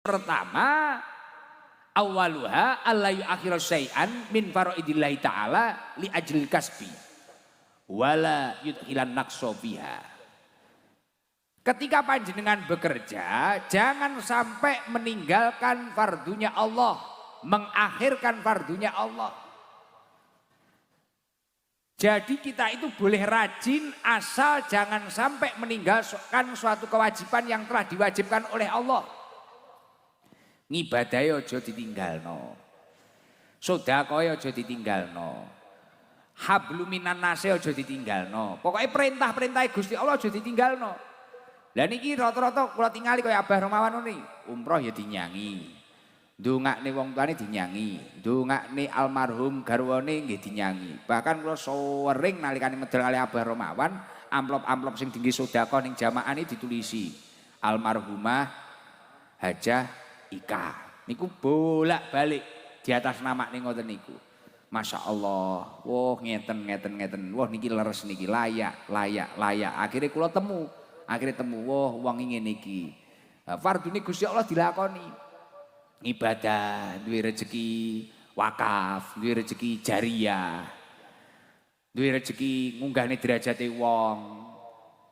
Pertama, awaluha alla yu'akhiru syai'an min faraidillahi ta'ala li ajlil kasbi wala yudkhilan naqsa biha. Ketika panjenengan bekerja, jangan sampai meninggalkan fardunya Allah, mengakhirkan fardunya Allah. Jadi kita itu boleh rajin asal jangan sampai meninggalkan suatu kewajiban yang telah diwajibkan oleh Allah. Ngibadahe aja ditinggalno. Sedekahe aja ditinggalno. Hablum minan nase aja ditinggalno. Pokoke perintah-perintah Gusti Allah aja ditinggalno. Lah niki rata-rata kula tingali kaya Abah Romawan niki, umroh ya dinyangi. Ndongakne wong tuane dinyangi, ndongakne almarhum garwane nggih dinyangi. Bahkan kula sering nalikane medal kali Abah Romawan, amplop-amplop sing tinggi sedekah ning jamaah ini ditulisi almarhumah Hajah Ika. Niku bolak-balik di atas nama ning ngoten niku. Masya Allah, wah ngeten. Wah niki leres niki layak. Akhirnya kula temu, wah wong ngene iki. Fardune Gusti Allah dilakoni. Ibadah, duwe rezeki wakaf, duwe rezeki jariyah. Duwe rezeki ngunggahne derajate wong,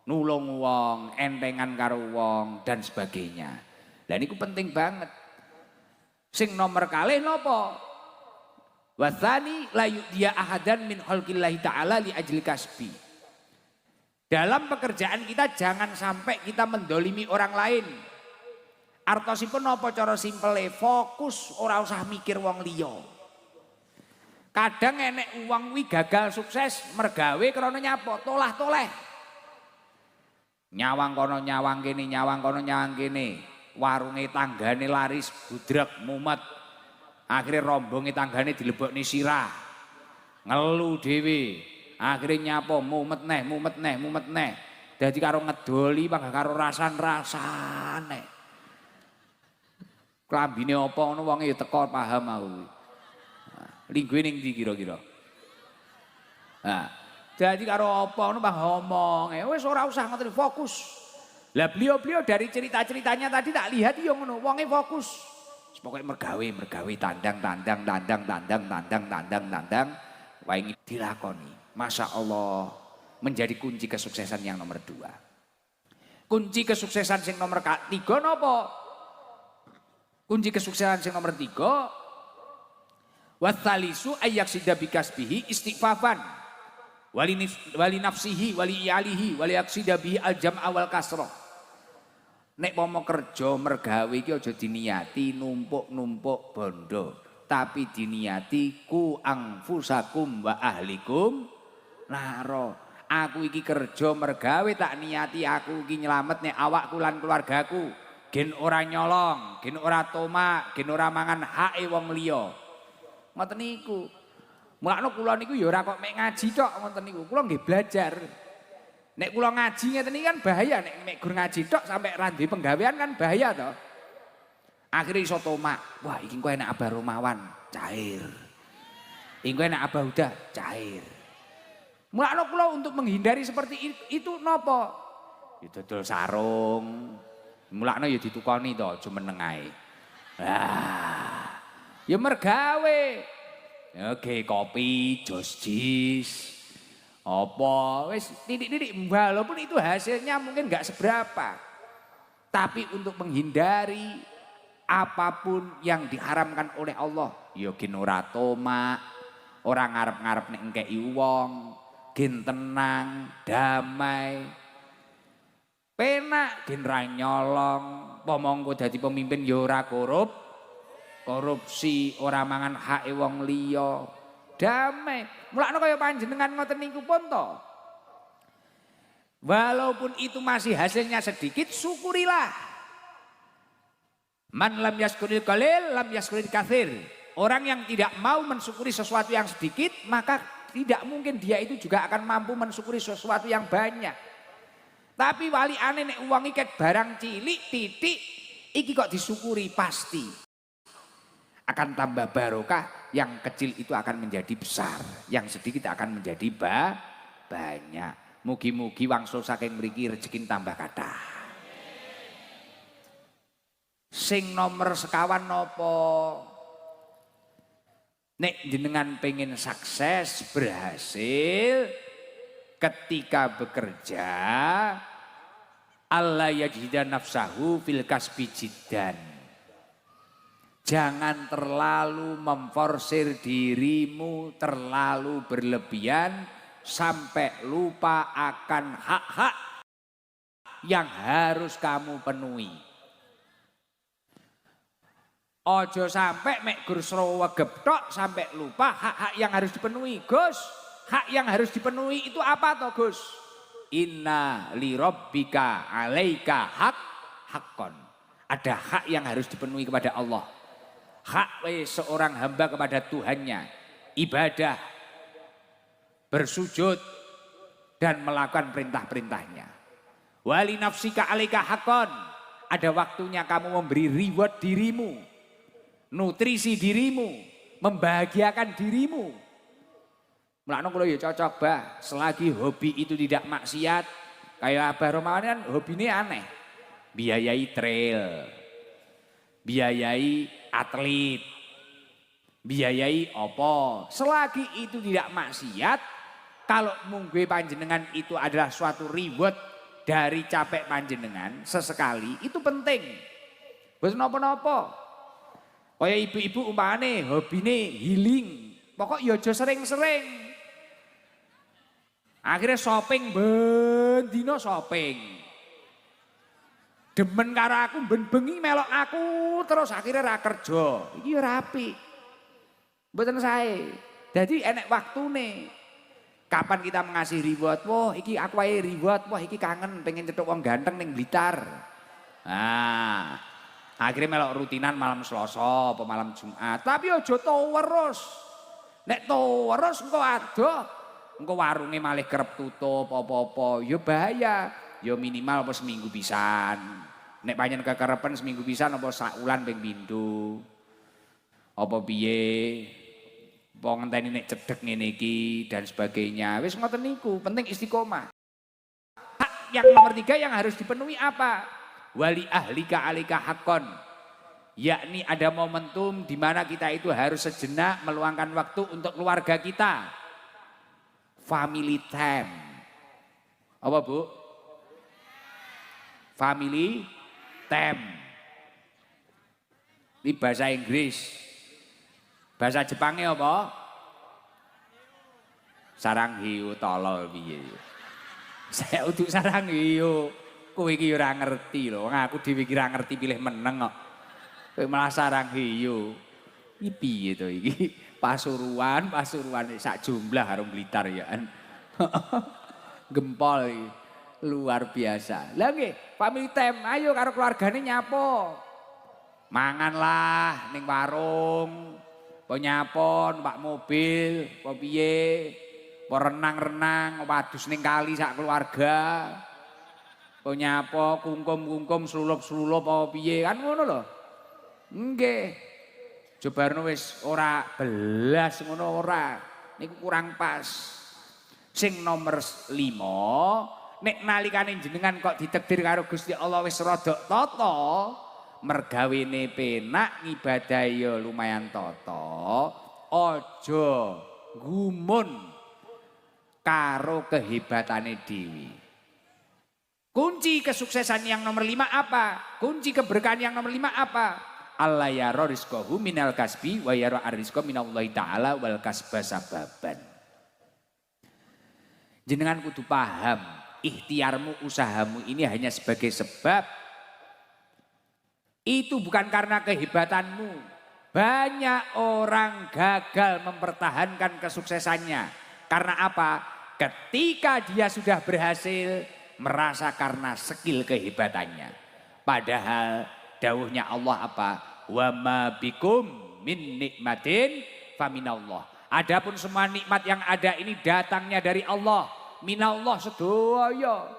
nulung wong, entengan karo wong dan sebagainya. Lah niku penting banget. Sing nomor kalih napa? Wasani la yu'diya ahadan min khalqillahi ta'ala li ajli kasbi. Dalam pekerjaan kita jangan sampai kita mendolimi orang lain. Artosipun napa cara simpele? Fokus, ora usah mikir wong liya. Kadang enek wong kuwi gagal sukses mergawe krana nyapa? Tolah-toleh. Nyawang kono nyawang kene, nyawang kono nyawang kene. Warunge tanggane laris budrek mumet, akhirnya rombonge tanggane dilebokne sirah, ngelu dhewe, akhirnya nyapo mumet neh, dadi karo ngedoli panggah karo rasan-rasane. Klambine apa ngono wonge ya teko paham aku. Lingguhe ning ndi kira-kira? Nah, dadi karo apa ngono bang ngomong, wis ora usah ngoten, fokus. Lah beliau dari cerita-ceritanya tadi tak lihat yo ngono, wonge fokus. Pokoke mergawe, tandang, wae dilakoni. Masya Allah, menjadi kunci kesuksesan yang nomor 2. Kunci kesuksesan sing nomor 3 napa? Kunci kesuksesan sing nomor 3, watsalisu ayyaksida bikasbihi istighfafan wali nafsihi wali iyalihi wali yaksida bihi al-jam'a wal kasrah. Nek pomo kerja mergawe iki aja diniati numpuk-numpuk bondo, tapi diniati ku angfusakum wa ahlikum naro. Aku iki kerja mergawe tak niati aku iki nyelametne awakku lan keluargaku, gen ora nyolong, gen ora tomak, gen ora mangan hake wong liya. Ngoten niku. Mulane kula niku ya ora kok mek ngaji tok ngoten niku. Kula nggih belajar. Nek kula ngaji ngeten iki kan bahaya, nek mek gur ngaji tok sampai ra duwe penggawean kan bahaya to. Akhire iso tomak. Wah, iki kok enak Abah Romawan, cair. Iki kok enak Abah Huda, cair. Mulane kula untuk menghindari seperti itu napa? Ya dodol sarung. Mulane ya ditukoni to, aja meneng ae. Ya mergawe. Oke, kopi, jus, apa, wis titik-titik, walaupun itu hasilnya mungkin nggak seberapa, tapi untuk menghindari apapun yang diharamkan oleh Allah, ya gen ora tomak, ora ngarep-ngarep nek engkei wong, gen tenang, damai, penak, gen ra nyolong, pomongko dadi pemimpin ya ora korupsi, ora mangan hake wong liya, damai. Mulane kaya panjenengan ngoten niku pun to. Walaupun itu masih hasilnya sedikit, syukurilah. Man lam yaskuril qalil lam yaskuril katsir. Orang yang tidak mau mensyukuri sesuatu yang sedikit, maka tidak mungkin dia itu juga akan mampu mensyukuri sesuatu yang banyak. Tapi wali aneh nek wong iki barang cilik titik iki kok disyukuri, pasti akan tambah barokah. Yang kecil itu akan menjadi besar, yang sedikit akan menjadi banyak. Mugi-mugi wangsul saking mriki rezeki tambah kathah. Sing nomor sekawan nopo? Nek jenengan pengen sukses, berhasil ketika bekerja, Allah yajhida nafsahu fil kasbi jiddan. Jangan terlalu memforsir dirimu terlalu berlebihan sampai lupa akan hak-hak yang harus kamu penuhi. Ojo sampai mek gur srowegep tok sampai lupa hak-hak yang harus dipenuhi. Gus, hak yang harus dipenuhi itu apa toh Gus? Inna li rabbika alaika haqqon. Ada hak yang harus dipenuhi kepada Allah. Hak seorang hamba kepada Tuhannya, ibadah, bersujud dan melakukan perintah-perintahnya. Wali nafsika alaika haqqon. Ada waktunya kamu memberi reward dirimu, nutrisi dirimu, membahagiakan dirimu. Mulane kula ya cocok bah, selagi hobi itu tidak maksiat, kayak Abah Romawan kan hobine aneh. Biayai trail, biayai atlet, biayai opo. Selagi itu tidak maksiat, kalau mungkin panjenengan itu adalah suatu reward dari capek panjenengan sesekali, itu penting. Boten napa-napa. Kaya ibu-ibu umpamane hobine healing, pokok ya aja sering-sering. Akhirnya shopping bendino shopping. Demen karo aku ben bengi melok aku terus akhirnya ra kerja. Iki ya rapi. Mboten sae. Jadi enek waktune. Kapan kita mengasih reward? Wah, iki aku wae reward. Wah, iki kangen pengen cetuk wong ganteng ning Blitar. Nah, akhirnya melok rutinan malam Selasa apa malam Jumat. Tapi aja terus. Nek terus engko adoh. Engko warunge malih kerep tutup apa-apa. Ya bahaya. Ya minimal apa seminggu pisan. Nek panjen kekerepen seminggu pisan apa saulan ping pindho. Apa piye? Wong ngenteni nek cedhek ngene iki dan sebagainya. Wis ngoten niku, penting istiqomah. Hak yang nomor 3 yang harus dipenuhi apa? Wali ahlika alika haqqon. Yakni ada momentum di mana kita itu harus sejenak meluangkan waktu untuk keluarga kita. Family time. Apa Bu? Family time. Ini bahasa Inggris. Bahasa Jepangnya apa? Sarang hiu tolol piye. Saya untuk sarang hiu. Kowe iki ora ngerti lho. Aku dhewe iki ora ngerti pilih meneng kok. Kowe malah sarang hiu. Iki piye to iki? Pasuruan sak jumlah karo Blitar ya kan. Gempol iki. Luar biasa. Lah nggih, family time. Ayo karo keluargane nyapo. Manganlah ning warung. Apa nyapon, numpak mobil, apa piye, apa renang-renang, apa adus ning kali sak keluarga, apa nyapo, kungkum-kungkum, slulup-slulup, apa piye, kan ngono lho. Nggih. Jobarno wis ora belas ngono ora, niku kurang pas. Sing nomor 5, nek nalikane jenengan kok ditakdir karo Gusti Allah wis rodok tata, mergawene penak ngibadahi ya lumayan tata, aja gumun karo kehebatane dhewe. Kunci kesuksesan yang nomor 5 apa? Kunci keberkahan yang nomor 5 apa? Allah yara rizqahu minal kasbi wa yara arrizqa minallahi ta'ala wal kasba sababan. Jenengan kudu paham, ikhtiarmu, usahamu ini hanya sebagai sebab. Itu bukan karena kehebatanmu. Banyak orang gagal mempertahankan kesuksesannya. Karena apa? Ketika dia sudah berhasil, merasa karena skill kehebatannya. Padahal dawuhnya Allah apa? Wa ma bikum min nikmatin faminallah. Adapun semua nikmat yang ada ini datangnya dari Allah. Minallah sedaya.